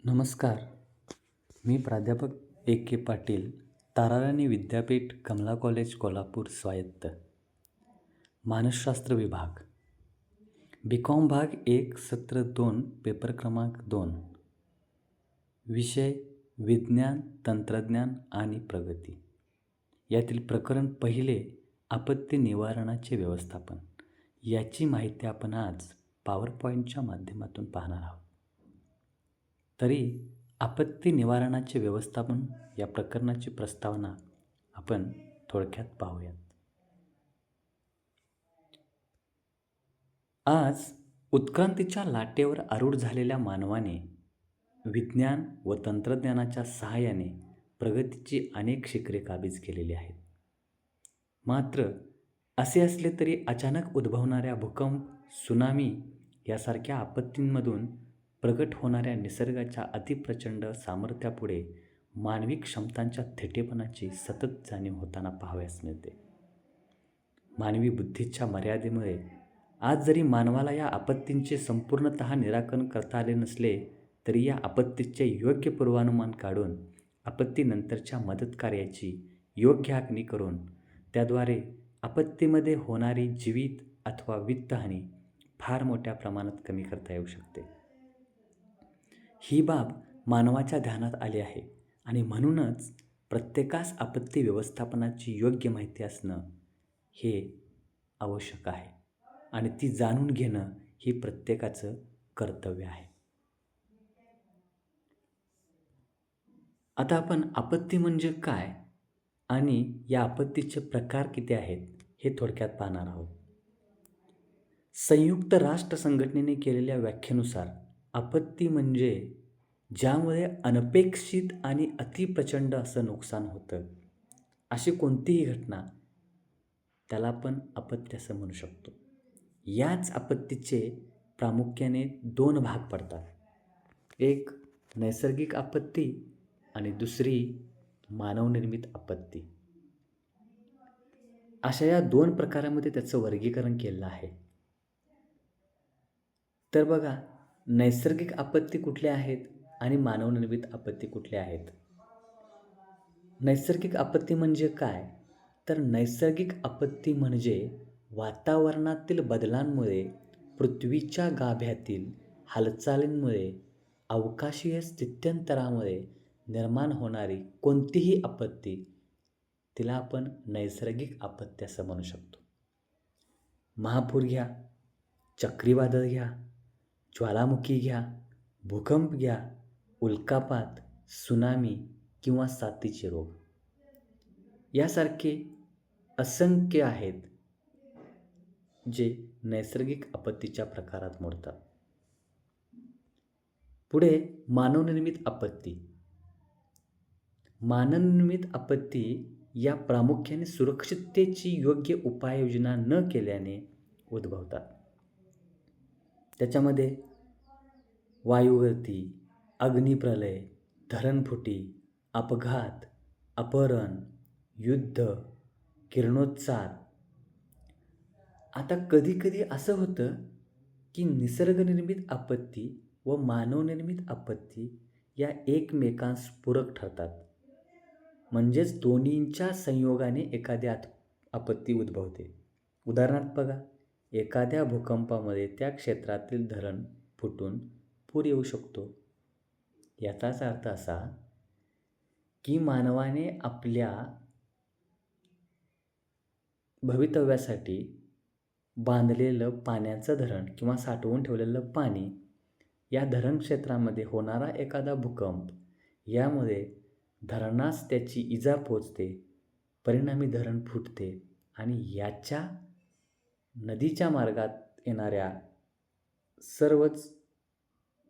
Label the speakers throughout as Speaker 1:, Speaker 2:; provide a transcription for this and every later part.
Speaker 1: नमस्कार. मी प्राध्यापक A.K. पाटील, ताराराणी विद्यापीठ, कमला कॉलेज, कोल्हापूर स्वायत्त. मानसशास्त्र विभाग, B.Com भाग 1, सत्र 2, पेपर क्रमांक 2. विषय विज्ञान, तंत्रज्ञान आणि प्रगती. यातील प्रकरण पहिले, आपत्ती निवारणाचे व्यवस्थापन. याची माहिती आपण आज पॉवर पॉईंटच्या माध्यमातून पाहणार आहोत. तरी आपत्ती निवारणाचे व्यवस्थापन या प्रकरणाची प्रस्तावना आपण थोडक्यात पाहूयात. आज उत्क्रांतीच्या लाटेवर आरूढ झालेल्या मानवाने विज्ञान व तंत्रज्ञानाच्या सहाय्याने प्रगतीची अनेक शिखरे काबीज केलेली आहेत. मात्र असे असले तरी अचानक उद्भवणाऱ्या भूकंप, त्सुनामी यासारख्या आपत्तींमधून प्रगट होणाऱ्या निसर्गाच्या अतिप्रचंड सामर्थ्यापुढे मानवी क्षमतांच्या थिटेपणाची सतत जाणीव होताना पाहावयास मिळते. मानवी बुद्धीच्या मर्यादेमुळे आज जरी मानवाला या आपत्तींचे संपूर्णतः निराकरण करता आले नसले तरी या आपत्तीचे योग्य पूर्वानुमान काढून आपत्तीनंतरच्या मदत कार्याची योग्य आखणी करून त्याद्वारे आपत्तीमध्ये होणारी जीवित अथवा वित्तहानी फार मोठ्या प्रमाणात कमी करता येऊ शकते. ही बाब मानवाच्या ध्यानात आली आहे आणि म्हणूनच प्रत्येकास आपत्ती व्यवस्थापनाची योग्य माहिती असणं हे आवश्यक आहे आणि ती जाणून घेणं ही प्रत्येकाचं कर्तव्य आहे. आता आपण आपत्ती म्हणजे काय आणि या आपत्तीचे प्रकार किती आहेत हे थोडक्यात पाहणार आहोत. संयुक्त राष्ट्र संघटनेने केलेल्या व्याख्येनुसार आपत्ती म्हणजे ज्यामुळे अनपेक्षित आणि अतिप्रचंड असं नुकसान होतं, अशी कोणतीही घटना त्याला आपण आपत्ती असं म्हणू शकतो. याच आपत्तीचे प्रामुख्याने 2 भाग पडतात. एक नैसर्गिक आपत्ती आणि दुसरी मानवनिर्मित आपत्ती. अशा या 2 प्रकारामध्ये त्याचं वर्गीकरण केलेलं आहे. तर बघा, नैसर्गिक आपत्ती कुठल्या आहेत आणि मानवनिर्मित आपत्ती कुठल्या आहेत? नैसर्गिक आपत्ती म्हणजे काय? तर नैसर्गिक आपत्ती म्हणजे वातावरणातील बदलांमुळे, पृथ्वीच्या गाभ्यातील हालचालींमुळे, अवकाशीय स्थित्यंतरामुळे निर्माण होणारी कोणतीही आपत्ती, तिला आपण नैसर्गिक आपत्ती असं म्हणू शकतो. महापूर घ्या, चक्रीवादळ घ्या, ज्वालामुखी घ्या, भूकंप घ्या, उल्कापात, त्सुनामी किंवा साथीचे रोग यासारखे असंख्य आहेत जे नैसर्गिक आपत्तीच्या प्रकारात मोडतात. पुढे मानवनिर्मित आपत्ती. मानवनिर्मित आपत्ती या प्रामुख्याने सुरक्षिततेची योग्य उपाययोजना न केल्याने उद्भवतात. त्याच्यामध्ये वायुगळती, अग्निप्रलय, धरणफुटी, अपघात, अपहरण, युद्ध, किरणोत्सार. आता कधीकधी असं होतं की निसर्गनिर्मित आपत्ती व मानवनिर्मित आपत्ती या एकमेकांस पूरक ठरतात. म्हणजेच दोन्हींच्या संयोगाने एखादी आपत्ती उद्भवते. उदाहरणार्थ बघा, एखाद्या भूकंपामध्ये त्या क्षेत्रातील धरण फुटून पूर येऊ शकतो. याचाच अर्थ असा की मानवाने आपल्या भवितव्यासाठी बांधलेलं पाण्याचं धरण किंवा साठवून ठेवलेलं पाणी, या धरण क्षेत्रामध्ये होणारा एखादा भूकंप यामुळे धरणास त्याची इजा पोचते, परिणामी धरण फुटते आणि याच्या नदीच्या मार्गात येणाऱ्या सर्वच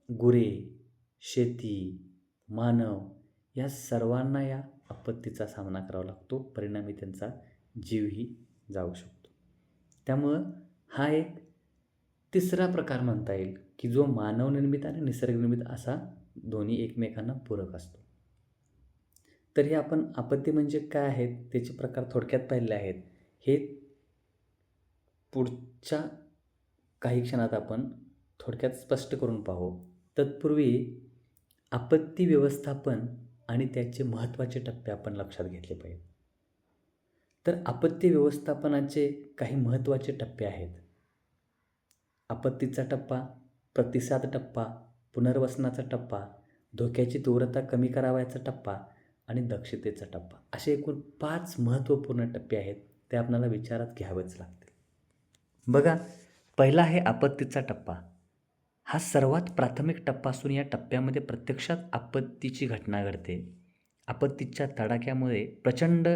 Speaker 1: गुरे, शेती, मानव या सर्वांना या आपत्तीचा सामना करावा लागतो. परिणामी त्यांचा जीवही जाऊ शकतो. त्यामुळं हा एक तिसरा प्रकार म्हणता येईल की जो मानवनिर्मित आणि निसर्गनिर्मित असा दोन्ही एकमेकांना पूरक असतो. तर हे आपण आपत्ती म्हणजे काय आहेत त्याचे प्रकार थोडक्यात पाहिले आहेत. हे पुढच्या काही क्षणात आपण थोडक्यात स्पष्ट करून पाहू. तत्पूर्वी आपत्ती व्यवस्थापन आणि त्याचे महत्त्वाचे टप्पे आपण लक्षात घेतले पाहिजेत. तर आपत्ती व्यवस्थापनाचे काही महत्त्वाचे टप्पे आहेत. आपत्तीचा टप्पा, प्रतिसाद टप्पा, पुनर्वसनाचा टप्पा, धोक्याची तीव्रता कमी करावयाचा टप्पा आणि दक्षतेचा टप्पा. असे एकूण 5 महत्त्वपूर्ण टप्पे आहेत. ते आपल्याला विचारात घ्यावेच लागतील. बघा, पहिला आहे आपत्तीचा टप्पा. हा सर्वात प्राथमिक टप्पा असून या टप्प्यामध्ये प्रत्यक्षात आपत्तीची घटना घडते. आपत्तीच्या तडाख्यामुळे प्रचंड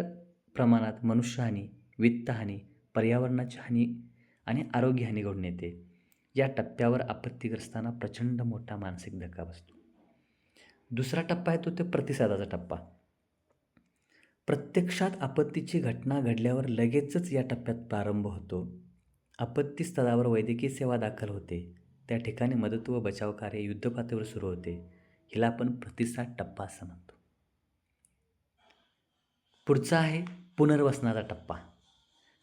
Speaker 1: प्रमाणात मनुष्यहानी, वित्तहानी, पर्यावरणाची हानी आणि आरोग्यहानी घडून येते. या टप्प्यावर आपत्तीग्रस्तांना प्रचंड मोठा मानसिक धक्का बसतो. दुसरा टप्पा आहे तो ते प्रतिसादाचा टप्पा. प्रत्यक्षात आपत्तीची घटना घडल्यावर लगेचच या टप्प्यात प्रारंभ होतो. आपत्ती स्थळावर वैद्यकीय सेवा दाखल होते. त्या ठिकाणी मदत व बचाव कार्य युद्धपातळीवर सुरू होते. हिला आपण प्रतिसाद टप्पा असं म्हणतो. पुढचा आहे पुनर्वसनाचा टप्पा.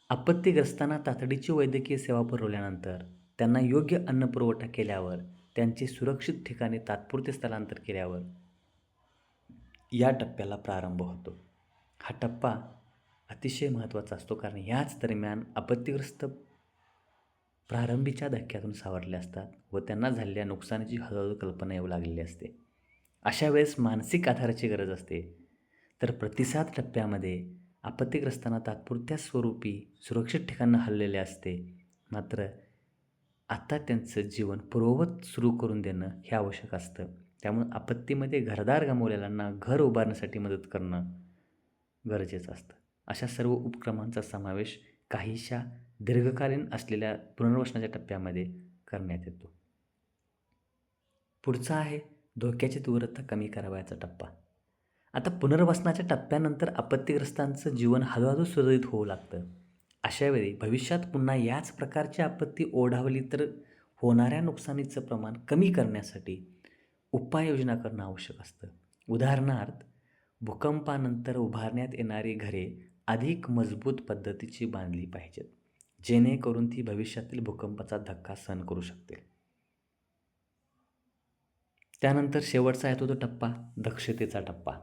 Speaker 1: आपत्तीग्रस्तांना तातडीची वैद्यकीय सेवा पुरवल्यानंतर, त्यांना योग्य अन्नपुरवठा केल्यावर, त्यांचे सुरक्षित ठिकाणी तात्पुरते स्थलांतर केल्यावर या टप्प्याला प्रारंभ होतो. हा टप्पा अतिशय महत्त्वाचा असतो कारण याच दरम्यान आपत्तीग्रस्त प्रारंभीच्या धक्क्यातून सावरले असतात व त्यांना झालेल्या नुकसानीची हळूहळू कल्पना येऊ लागलेली असते. अशा वेळेस मानसिक आधाराची गरज असते. तर प्रतिसाद टप्प्यामध्ये आपत्तीग्रस्तांना तात्पुरत्या स्वरूपी सुरक्षित ठिकाणी हललेले असते. मात्र आता त्यांचं जीवन पूर्ववत सुरू करून देणं हे आवश्यक असतं. त्यामुळे आपत्तीमध्ये घरदार गमावलेल्यांना घर उभारण्यासाठी मदत करणं गरजेचं असतं. अशा सर्व उपक्रमांचा समावेश काहीशा दीर्घकालीन असलेल्या पुनर्वसनाच्या टप्प्यामध्ये करण्यात येतो. पुढचा आहे धोक्याची तीव्रता कमी करावयाचा टप्पा. आता पुनर्वसनाच्या टप्प्यानंतर आपत्तीग्रस्तांचं जीवन हळूहळू सुरळीत होऊ लागतं. अशावेळी भविष्यात पुन्हा याच प्रकारची आपत्ती ओढावली तर होणाऱ्या नुकसानीचं प्रमाण कमी करण्यासाठी उपाययोजना करणं आवश्यक असतं. उदाहरणार्थ, भूकंपानंतर उभारण्यात येणारी घरे अधिक मजबूत पद्धतीची बांधली पाहिजेत, जेणेकरून ती भविष्यातील भूकंपाचा धक्का सहन करू शकतील. त्यानंतर शेवटचा येतो तो टप्पा दक्षतेचा टप्पा.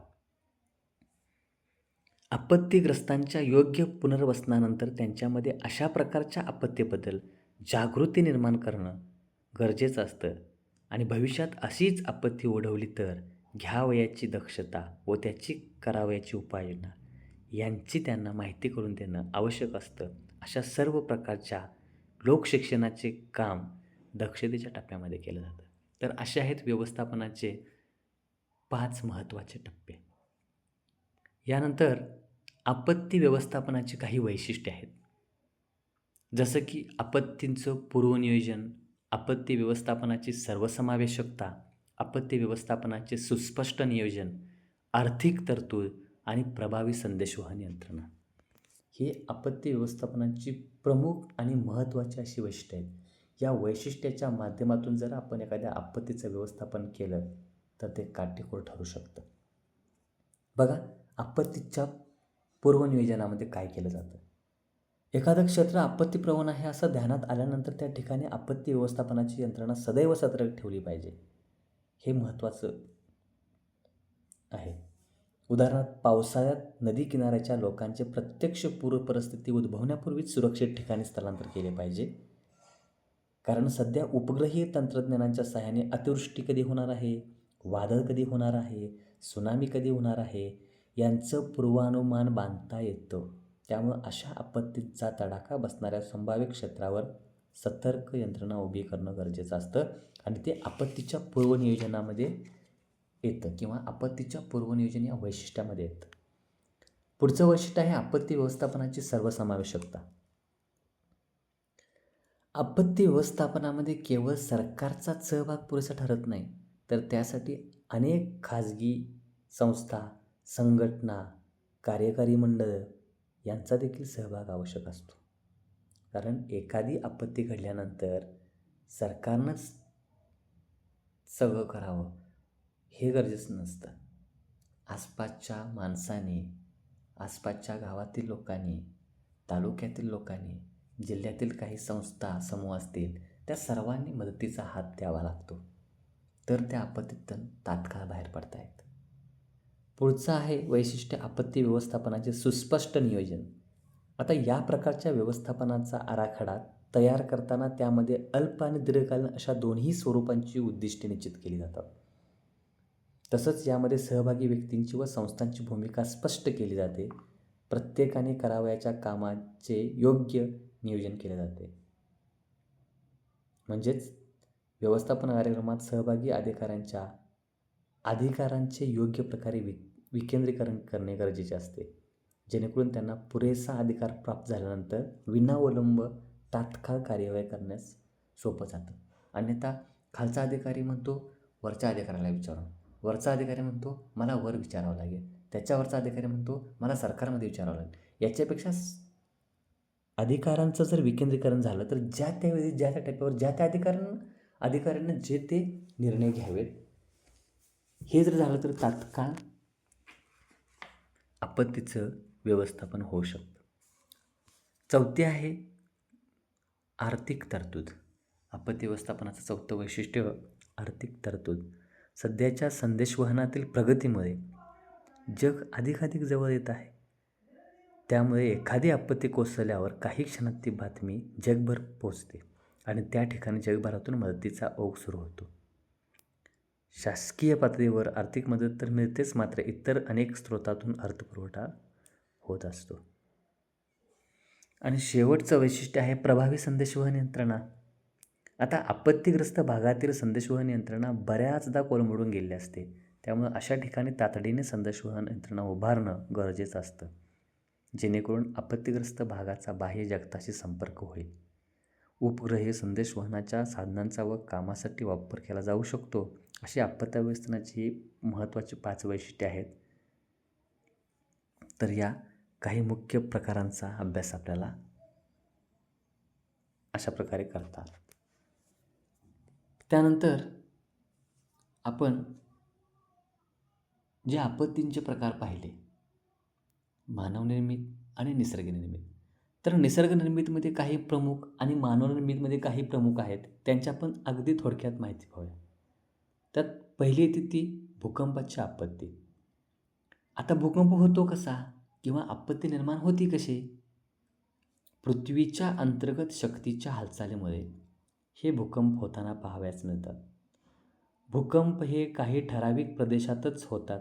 Speaker 1: आपत्तीग्रस्तांच्या योग्य पुनर्वसनानंतर त्यांच्यामध्ये अशा प्रकारच्या आपत्तीबद्दल जागृती निर्माण करणं गरजेचं असतं आणि भविष्यात अशीच आपत्ती ओढवली तर घ्यावयाची दक्षता व त्याची करावयाची उपाययोजना यांची त्यांना माहिती करून देणं आवश्यक असतं. अशा सर्व प्रकारच्या लोकशिक्षणाचे काम दक्षतेच्या टप्प्यामध्ये केलं जातं. तर असे आहेत व्यवस्थापनाचे 5 महत्त्वाचे टप्पे. यानंतर आपत्ती व्यवस्थापनाची काही वैशिष्ट्ये आहेत. जसं की आपत्तींचं पूर्वनियोजन, आपत्ती व्यवस्थापनाची सर्वसमावेशकता, आपत्ती व्यवस्थापनाचे सुस्पष्ट नियोजन, आर्थिक तरतूद आणि प्रभावी संदेशवहन यंत्रणा. ही आपत्ती व्यवस्थापनाची प्रमुख आणि महत्त्वाची अशी वैशिष्ट्ये आहेत. या वैशिष्ट्याच्या माध्यमातून जर आपण एखाद्या आपत्तीचं व्यवस्थापन केलं तर ते काटेकोर ठरू शकतं. बघा, आपत्तीच्या पूर्वनियोजनामध्ये काय केलं जातं. एखादं क्षेत्र आपत्तीप्रवण आहे असं ध्यानात आल्यानंतर त्या ठिकाणी आपत्ती व्यवस्थापनाची यंत्रणा सदैव सतर्क ठेवली पाहिजे. हे महत्त्वाचं आहे. उदाहरणार्थ, पावसाळ्यात नदी किनाऱ्याच्या लोकांचे प्रत्यक्ष पूर परिस्थिती उद्भवण्यापूर्वीच सुरक्षित ठिकाणी स्थलांतर केले पाहिजे. कारण सध्या उपग्रहीय तंत्रज्ञानाच्या सहाय्याने अतिवृष्टी कधी होणार आहे, वादळ कधी होणार आहे, सुनामी कधी होणार आहे यांचं पूर्वानुमान बांधता येतं. त्यामुळं अशा आपत्तीचा तडाखा बसणाऱ्या संभाव्य क्षेत्रावर सतर्क यंत्रणा उभी करणं गरजेचं असतं आणि ते आपत्तीच्या पूर्वनियोजनामध्ये येतं किंवा आपत्तीच्या पूर्वनियोजन या वैशिष्ट्यामध्ये येतं. पुढचं वैशिष्ट्य आहे आपत्ती व्यवस्थापनाची सर्वसमावेशकता. आपत्ती व्यवस्थापनामध्ये केवळ सरकारचा सहभाग पुरेसा ठरत नाही, तर त्यासाठी अनेक खाजगी संस्था, संघटना, कार्यकारी मंडळ यांचा देखील सहभाग आवश्यक असतो. कारण एखादी आपत्ती घडल्यानंतर सरकारनंच सगळं करावं हे गरजेचं नसतं. आसपासच्या माणसाने, आसपासच्या गावातील लोकांनी, तालुक्यातील लोकांनी, जिल्ह्यातील काही संस्था समूह असतील त्या सर्वांनी मदतीचा हात द्यावा लागतो. तर त्या आपत्तीतून तात्काळ बाहेर पडता येतं. पुढचं आहे वैशिष्ट्य आपत्ती व्यवस्थापनाचे सुस्पष्ट नियोजन. आता या प्रकारच्या व्यवस्थापनाचा आराखडा तयार करताना त्यामध्ये अल्प आणि दीर्घकालीन अशा दोन्ही स्वरूपांची उद्दिष्टे निश्चित केली जातात. तसंच यामध्ये सहभागी व्यक्तींची व संस्थांची भूमिका स्पष्ट केली जाते. प्रत्येकाने करावयाच्या कामाचे योग्य नियोजन केले जाते. म्हणजेच व्यवस्थापन कार्यक्रमात सहभागी अधिकारांचे योग्य प्रकारे विकेंद्रीकरण करणे गरजेचे असते, जेणेकरून त्यांना पुरेसा अधिकार प्राप्त झाल्यानंतर विनाविलंब तात्काळ कार्यवाही करण्यास सोपं जातं. अन्यथा खालचा अधिकारी म्हणतो वरच्या अधिकाऱ्याला विचारून, वरचा अधिकारी म्हणतो मला वर विचारावं लागेल, त्याच्यावरचा अधिकारी म्हणतो मला सरकारमध्ये विचारावं लागेल. याच्यापेक्षा अधिकारांचं जर विकेंद्रीकरण झालं तर ज्या त्यावेळी ज्या त्या टप्प्यावर ज्या त्या अधिकाऱ्यांना जे ते निर्णय घ्यावेत, हे जर झालं तर तात्काळ आपत्तीचं व्यवस्थापन होऊ शकतं. चौथी आहे आर्थिक तरतूद. आपत्ती व्यवस्थापनाचं चौथं वैशिष्ट्य आर्थिक तरतूद. सध्याच्या संदेशवहनातील प्रगतीमुळे जग अधिकाधिक जवळ येत आहे. त्यामुळे एखादी आपत्ती कोसळल्यावर काही क्षणात ती बातमी जगभर पोचते आणि त्या ठिकाणी जगभरातून मदतीचा ओघ सुरू होतो. शासकीय पातळीवर आर्थिक मदत तर मिळतेच, मात्र इतर अनेक स्रोतातून अर्थपुरवठा होत असतो. आणि शेवटचं वैशिष्ट्य आहे प्रभावी संदेशवहन यंत्रणा. आता आपत्तीग्रस्त भागातील संदेशवहन यंत्रणा बऱ्याचदा कोलमडून गेलेली असते. त्यामुळे अशा ठिकाणी तातडीने संदेशवहन यंत्रणा उभारणं गरजेचं असतं, जेणेकरून आपत्तीग्रस्त भागाचा बाह्य जगताशी संपर्क होईल. उपग्रह संदेशवहनाच्या साधनांचा व कामासाठी वापर केला जाऊ शकतो. अशी आपत्ती व्यवस्थापनाची महत्त्वाची 5 वैशिष्ट्ये आहेत. तर या काही मुख्य प्रकारांचा अभ्यास आपल्याला अशा प्रकारे करता आला. त्यानंतर आपण जे आपत्तींचे प्रकार पाहिले, मानवनिर्मित आणि निसर्गनिर्मित. तर निसर्गनिर्मितीमध्ये काही प्रमुख आणि मानवनिर्मितीमध्ये काही प्रमुख आहेत. त्यांच्या पण अगदी थोडक्यात माहिती पाहूया. त्यात पहिली येते ती भूकंपाची आपत्ती. आता भूकंप होतो कसा किंवा आपत्ती निर्माण होती कशी? पृथ्वीच्या अंतर्गत शक्तीच्या हालचालीमुळे हे भूकंप होताना पाहावयास मिळतात. भूकंप हे काही ठराविक प्रदेशातच होतात.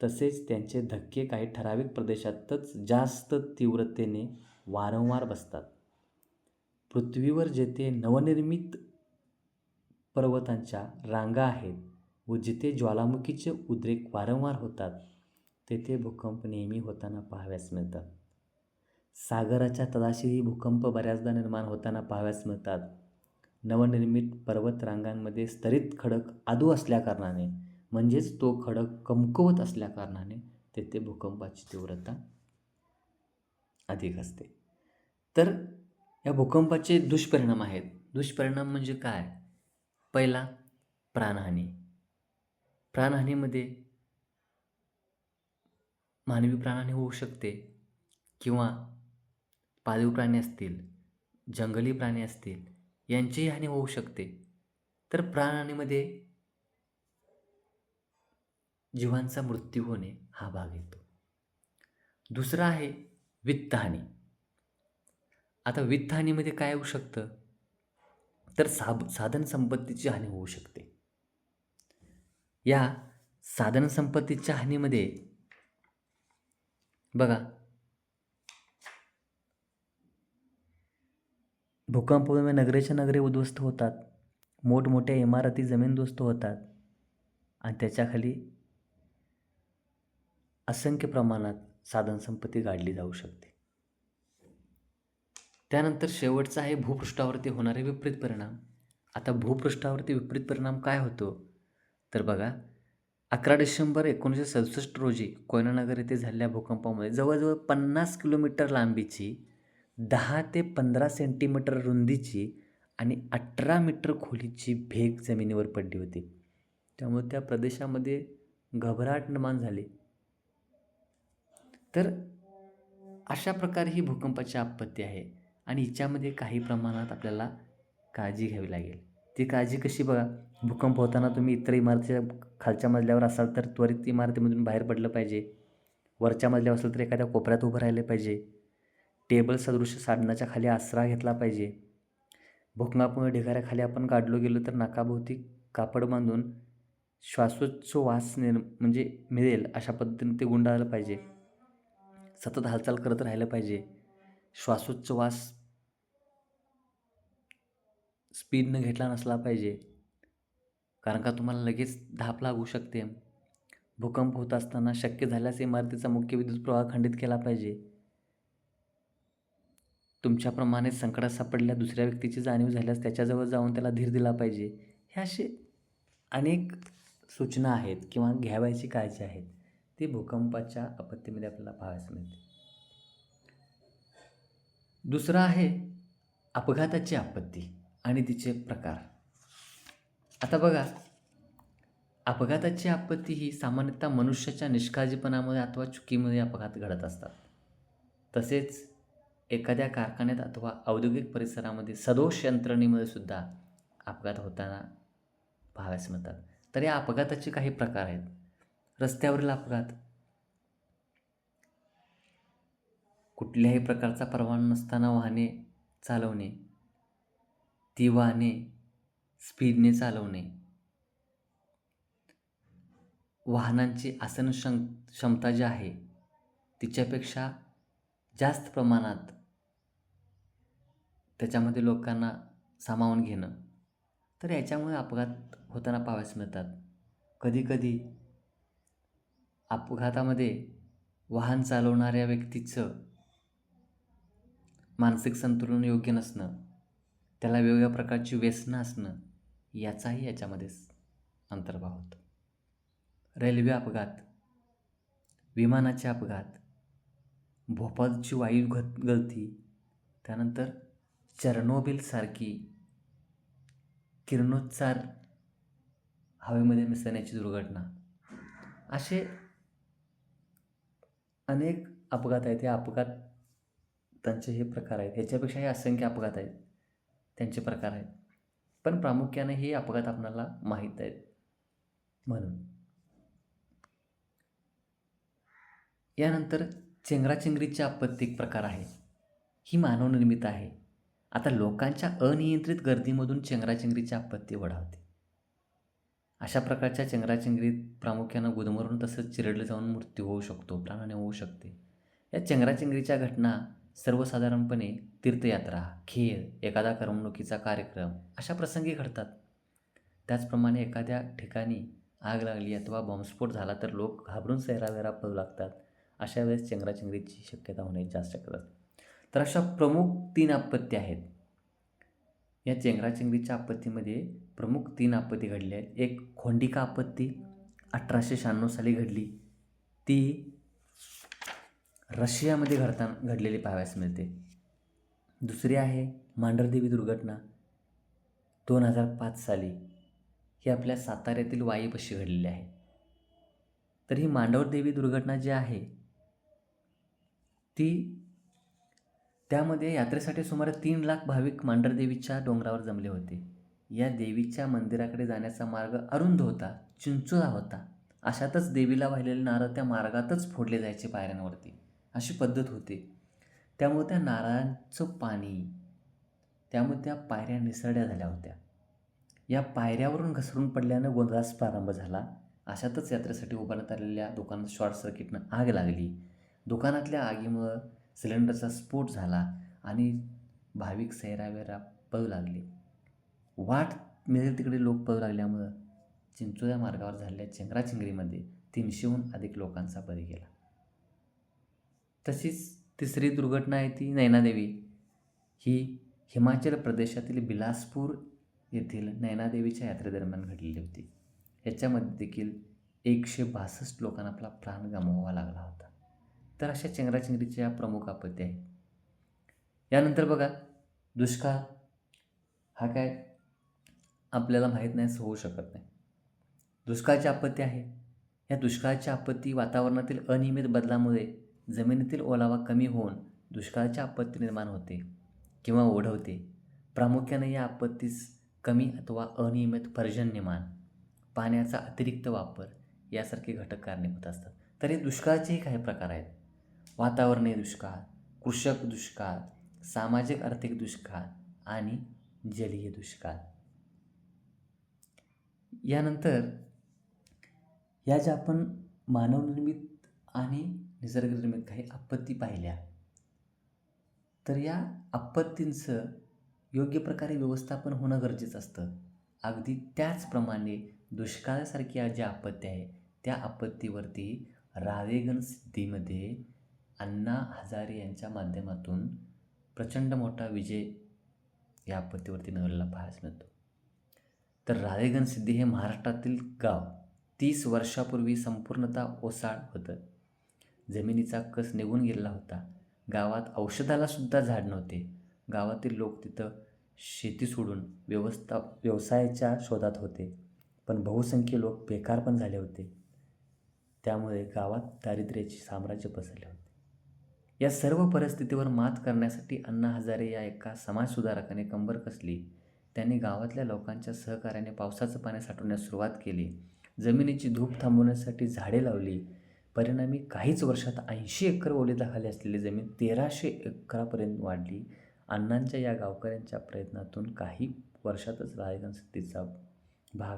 Speaker 1: तसेच त्यांचे धक्के काही ठराविक प्रदेशातच जास्त तीव्रतेने वारंवार बसतात. पृथ्वीवर जेथे नवनिर्मित पर्वतांच्या रांगा आहेत व जिथे ज्वालामुखीचे उद्रेक वारंवार होतात, तेथे भूकंप नेहमी होताना पाहावयास मिळतात. सागराच्या तळाशीही भूकंप बऱ्याचदा निर्माण होताना पाहावयास मिळतात. नवनिर्मित पर्वतरांगांमध्ये स्तरित खडक आदू असल्याकारणाने, म्हणजेच तो खडक कमकुवत असल्याकारणाने तेथे भूकंपाची तीव्रता अधिक असते. तर या भूकंपाचे दुष्परिणाम आहेत. दुष्परिणाम म्हणजे काय? पहिला, प्राणहानी. प्राणहानीमध्ये मानवी प्राणहानी होऊ शकते किंवा पाळीव प्राणी असतील, जंगली प्राणी असतील, यांचीही हानी होऊ शकते. तर प्राणहानीमध्ये जीवांचा मृत्यू होणे हा भाग येतो. दुसरा आहे वित्तहानी. आता वित्तहानीमध्ये काय होऊ शकतं? तर साधनसंपत्तीची हानी होऊ शकते. या साधनसंपत्तीच्या हानीमध्ये बघा, भूकंपामुळे नगरेच्या नगरे उद्ध्वस्त होतात, मोठमोठ्या इमारती जमीनदोस्त होतात आणि त्याच्याखाली असंख्य प्रमाणात साधनसंपत्ती गाडली जाऊ शकते. त्यानंतर शेवटचा आहे भूपृष्ठावरती होणारे विपरीत परिणाम. आता भूपृष्ठावरती विपरीत परिणाम काय होतो? तर बघा, 11 डिसेंबर 1967 रोजी कोयनानगर येथे झालेल्या भूकंपामुळे जवळजवळ 50 किलोमीटर लांबीची, 10 ते 15 सेंटीमीटर रुंदीची आणि 18 मीटर खोलीची भेग जमिनीवर पडली होती. त्यामुळे त्या प्रदेशामध्ये घबराट निर्माण झाली. तर अशा प्रकारे ही भूकंपाची आपत्ती आहे आणि हिच्यामध्ये काही प्रमाणात आपल्याला काळजी घ्यावी लागेल. ती काळजी कशी बघा, भूकंप होताना तुम्ही इतर इमारतीच्या खालच्या मजल्यावर असाल तर त्वरित इमारतीमधून बाहेर पडलं पाहिजे. वरच्या मजल्यावर असेल तर एखाद्या कोपऱ्यात उभं राहिलं पाहिजे. टेबल सदृश साधनाच्या खाली आसरा घेतला पाहिजे. भूकंपामुळे ढिगाऱ्याखाली आपण गाडलो गेलो तर नाकाभोवती कापड बांधून श्वासोच्छवास म्हणजे मिळेल अशा पद्धतीने ते गुंडाळलं पाहिजे. सतत हालचाल करत राहिलं पाहिजे. श्वासोच्छवास स्पीडनं घेतला नसला पाहिजे, कारण का तुम्हाला लगेच धाप लागू शकते. भूकंप होत असताना शक्य झाल्यास इमारतीचा मुख्य विद्युत प्रवाह खंडित केला पाहिजे. तुमच्याप्रमाणे संकटात सापडलेल्या दुसऱ्या व्यक्तीची जाणीव झाल्यास त्याच्याजवळ जाऊन त्याला धीर दिला पाहिजे. हे असे अनेक सूचना आहेत किंवा घ्यावयाची काळजी आहेत, ती भूकंपाच्या आपत्तीमध्ये आपल्याला पाहावयास मिळते. दुसरं आहे अपघाताची आपत्ती आणि तिचे प्रकार. आता बघा, अपघाताची आपत्ती ही सामान्यतः मनुष्याच्या निष्काळजीपणामुळे अथवा चुकीमुळे अपघात घडत असतात. तसेच एखाद्या कारखान्यात अथवा औद्योगिक परिसरामध्ये सदोष यंत्रणेमुळे सुद्धा अपघात होताना पाहावयास मिळतात. तर या अपघाताचे काही प्रकार आहेत. रस्त्यावरील अपघात, कुठल्याही प्रकारचा परवाना नसताना वाहने चालवणे, ती वाहने स्पीडने चालवणे, वाहनांची आसन क्षमता जी आहे तिच्यापेक्षा जास्त प्रमाणात त्याच्यामध्ये लोकांना सामावून घेणं, तर याच्यामुळे अपघात होताना पाहावयास मिळतात. कधीकधी अपघातामध्ये वाहन चालवणाऱ्या व्यक्तीचं मानसिक संतुलन योग्य नसणं, त्याला वेगवेगळ्या प्रकारची व्यसनं असणं, याचाही याच्यामध्ये अंतर्भाव होतो. रेल्वे अपघात, विमानाचे अपघात, भोपाळची वायू गळती, त्यानंतर चर्नोबिलसारखी किरणोत्सार हवेमध्ये मिसळण्याची दुर्घटना, असे अनेक अपघात आहेत. या अपघातांचे हे प्रकार आहेत. ह्याच्यापेक्षाही असंख्य अपघात आहेत, त्यांचे प्रकार आहेत. पण प्रामुख्याने हे अपघात आपल्याला माहीत आहेत. म्हणून यानंतर चेंगराचेंगरीची आपत्ती एक प्रकार आहे. ही मानवनिर्मित आहे. आता लोकांच्या अनियंत्रित गर्दीमधून चेंगराचेंगरीची आपत्ती ओढावते. अशा प्रकारच्या चेंगराचेंगरीत प्रामुख्यानं गुदमरून तसंच चिरडलं जाऊन मृत्यू होऊ शकतो, प्राणहानी होऊ शकते. या चेंगराचेंगरीच्या घटना सर्वसाधारणपणे तीर्थयात्रा, खेळ, एखादा करमणुकीचा कार्यक्रम अशा प्रसंगी घडतात. त्याचप्रमाणे एखाद्या ठिकाणी आग लागली अथवा बॉम्बस्फोट झाला तर लोक घाबरून सैरावैरा पळू लागतात. अशा वेळेस चेंगराचेंगरीची शक्यता होण्याची जास्त शक्यता असते. तर अशा प्रमुख 3 आपत्ती आहेत. या चेंगराचेंगरीच्या आपत्तीमध्ये प्रमुख 3 आपत्ती घडल्या आहेत. एक खोंडिका आपत्ती 1896 साली घडली. ती रशियामध्ये घडलेली पाहावयास मिळते. दुसरी आहे मांढरदेवी दुर्घटना 2005 साली. ही आपल्या साताऱ्यातील वाईपाशी घडलेली आहे. तर ही मांढरदेवी दुर्घटना जी आहे ती, त्यामध्ये यात्रेसाठी सुमारे 3 लाख भाविक मांढरदेवीच्या डोंगरावर जमले होते. या देवीच्या मंदिराकडे जाण्याचा मार्ग अरुंद होता, चिंचोळा होता. अशातच देवीला वाहिलेले नारळ त्या मार्गातच फोडले जायचे पायऱ्यांवरती, अशी पद्धत होती. त्यामुळे त्या नारळांचं पाणी, त्यामुळे त्या पायऱ्या निसरड्या झाल्या होत्या. या पायऱ्यावरून घसरून पडल्यानं गोंधळास प्रारंभ झाला. अशातच यात्रेसाठी उभारण्यात आलेल्या दुकानात शॉर्ट सर्किटनं आग लागली. दुकानातल्या आगीमुळं सिलेंडरचा स्फोट झाला आणि भाविक सैरावैरा पळू लागले. वाट मिळेल तिकडे लोक पळू लागल्यामुळं चिंचोळ्या मार्गावर झालेल्या चेंगराचेंगरीमध्ये 300हून अधिक लोकांचा बळी गेला. तशीच तिसरी दुर्घटना आहे ती नैनादेवी. ही हिमाचल प्रदेशातील बिलासपूर येथील नैनादेवीच्या यात्रेदरम्यान घडलेली होती. याच्यामध्ये देखील 162 लोकांना आपला प्राण गमवावा लागला होता. तर अशा चेंगराचेंगरीच्या प्रमुख आपत्ती आहेत. यानंतर बघा, दुष्काळ हा काय आपल्याला माहीत नाही, होऊ शकत नाही. दुष्काळाची आपत्ती आहे. या दुष्काळाच्या आपत्ती वातावरणातील अनियमित बदलामुळे जमिनीतील ओलावा कमी होऊन दुष्काळाची आपत्ती निर्माण होते किंवा ओढवते. प्रामुख्याने या आपत्तीस कमी अथवा अनियमित पर्जन्यमान, पाण्याचा अतिरिक्त वापर यासारखे घटक कारणीभूत असतात. तर हे दुष्काळाचेही काही प्रकार आहेत. वातावरणीय दुष्काळ, कृषक दुष्काळ, सामाजिक आर्थिक दुष्काळ आणि जलीय दुष्काळ. यानंतर या ज्या आपण मानवनिर्मित आणि निसर्गनिर्मित काही आपत्ती पाहिल्या, तर या आपत्तींचं योग्य प्रकारे व्यवस्थापन होणं गरजेचं असतं. अगदी त्याचप्रमाणे दुष्काळासारख्या ज्या आपत्ती आहे त्या आपत्तीवरती राळेगण सिद्धीमध्ये अण्णा हजारे यांच्या माध्यमातून प्रचंड मोठा विजय या आपत्तीवरती मिळवलेला पाहायला मिळतो. तर राळेगण सिद्धी हे महाराष्ट्रातील गाव 30 वर्षापूर्वी संपूर्णतः ओसाड होतं. जमिनीचा कस निघून गेलेला होता. गावात औषधालासुद्धा झाड नव्हते. गावातील लोक तिथं शेती सोडून व्यवसायाच्या शोधात होते. पण बहुसंख्य लोक बेकार पण झाले होते. त्यामुळे गावात दारिद्र्याचे साम्राज्य पसरले होते. या सर्व परिस्थितीवर मात करण्यासाठी अण्णा हजारे या एका समाजसुधारकाने कंबर कसली. त्यांनी गावातल्या लोकांच्या सहकार्याने पावसाचं पाणी साठवण्यास सुरुवात केली. जमिनीची धूप थांबवण्यासाठी झाडे लावली. परिणामी काहीच वर्षात 80 एकर ओलिताखाली असलेली जमीन 1300 एकरापर्यंत वाढली. अण्णांच्या या गावकऱ्यांच्या प्रयत्नातून काही वर्षातच राळेगण सिद्धीचा भाग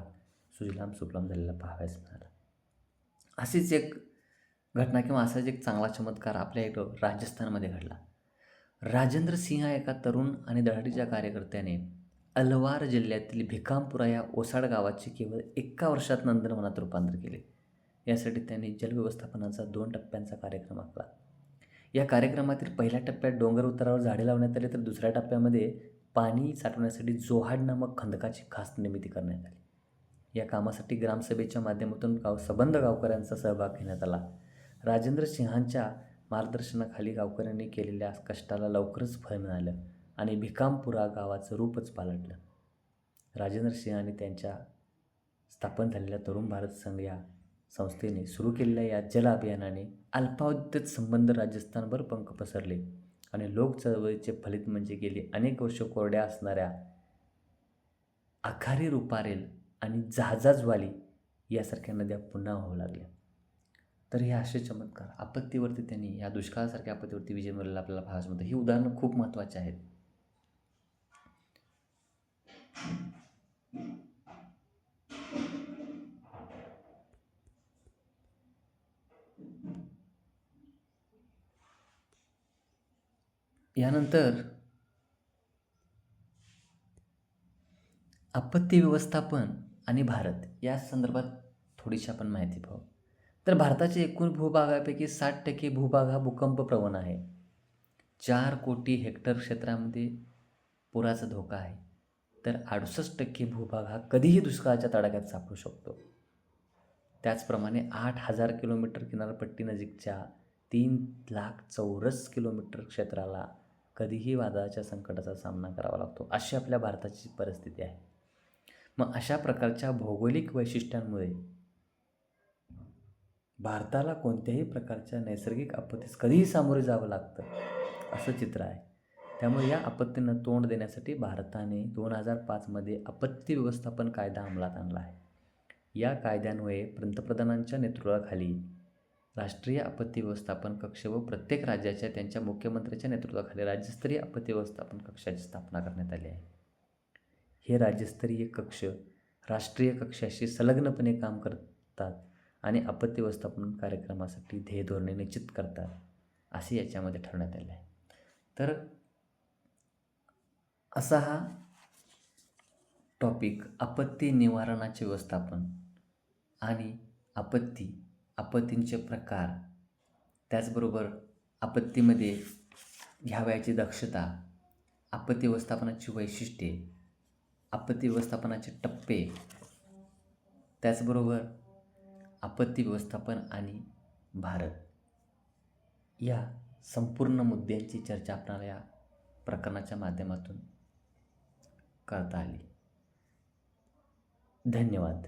Speaker 1: सुजलाम सुफलाम झालेला पाहावयास मिळाला. अशीच एक घटना किंवा असाच एक चांगला चमत्कार आपल्या इकडं राजस्थानमध्ये घडला. राजेंद्र सिंह एका तरुण आणि धडाडीच्या कार्यकर्त्याने अलवार जिल्ह्यातील भिकामपुरा या ओसाड गावाचे केवळ 1 वर्षात नंदनवनात रूपांतर केले. यासाठी त्यांनी जलव्यवस्थापनाचा 2 टप्प्यांचा कार्यक्रम आखला. या कार्यक्रमातील पहिल्या टप्प्यात डोंगर उतारावर झाडे लावण्यात आली, तर दुसऱ्या टप्प्यामध्ये पाणी साठवण्यासाठी जोहाड नामक खंदकाची खास निर्मिती करण्यात आली. या कामासाठी ग्रामसभेच्या माध्यमातून संबंध गावकऱ्यांचा सहभाग घेण्यात आला. राजेंद्र सिंहांच्या मार्गदर्शनाखाली गावकऱ्यांनी केलेल्या कष्टाला लवकरच फळ मिळालं आणि भिकामपुरा गावाचं रूपच पालटलं. राजेंद्र सिंह आणि त्यांच्या स्थापन झालेल्या तरुण भारत संघ या संस्थेने सुरू केलेल्या या जल अभियानाने अल्पावधीत संबंध राजस्थानभर पंख पसरले आणि लोक चळवळीचे फलित म्हणजे गेली अनेक वर्ष कोरड्या असणाऱ्या आखारी रुपारेल आणि जहाजाजवाली यासारख्या नद्या पुन्हा वाहू लागल्या. तर हे असे चमत्कार आपत्तीवरती त्यांनी या दुष्काळासारख्या आपत्तीवरती विजय मिळवलेला आपल्याला पाहायला मिळतं. ही उदाहरणं खूप महत्त्वाची आहेत. यानंतर आपत्ती व्यवस्थापन आणि भारत या संदर्भात थोडीशी आपण माहिती पाहू. तर भारताच्या एकूण भूभागापैकी 60% भूभाग हा भूकंपप्रवण आहे. 4 कोटी हेक्टर क्षेत्रामध्ये पुराचा धोका आहे. तर 68% भूभाग हा कधीही दुष्काळाच्या तडाख्यात सापडू शकतो. त्याचप्रमाणे 8,000 किलोमीटर किनारपट्टीनजीकच्या 3 लाख चौरस किलोमीटर क्षेत्राला कधीही वादळाच्या संकटाचा सामना करावा लागतो. अशी आपल्या भारताची परिस्थिती आहे. मग अशा प्रकारच्या भौगोलिक वैशिष्ट्यांमुळे भारताला कोणत्याही प्रकारच्या नैसर्गिक आपत्तीस कधीही सामोरे जावं लागतं असं चित्र आहे. त्यामुळे या आपत्तींना तोंड देण्यासाठी भारताने 2005मध्ये आपत्ती व्यवस्थापन कायदा अंमलात आणला आहे. या कायद्यान्वये पंतप्रधानांच्या नेतृत्वाखाली राष्ट्रीय आपत्ती व्यवस्थापन कक्ष व प्रत्येक राज्याच्या त्यांच्या मुख्यमंत्र्यांच्या नेतृत्वाखाली राज्यस्तरीय आपत्ती व्यवस्थापन कक्षाची स्थापना करण्यात आली आहे. हे राज्यस्तरीय कक्ष राष्ट्रीय कक्षाशी संलग्नपणे काम करतात आणि आपत्ती व्यवस्थापन कार्यक्रमासाठी ध्येय धोरणे निश्चित करतात असे याच्यामध्ये ठरवण्यात आले आहे. तर असा हा टॉपिक आपत्ती निवारणाचे व्यवस्थापन आणि आपत्तींचे प्रकार, त्याचबरोबर आपत्तीमध्ये घ्यावयाची दक्षता, आपत्ती व्यवस्थापनाची वैशिष्ट्ये, आपत्ती व्यवस्थापनाचे टप्पे, त्याचबरोबर आपत्ती व्यवस्थापन आणि भारत या संपूर्ण मुद्द्यांची चर्चा आपल्याला या प्रकरणाच्या माध्यमातून करता आली. धन्यवाद.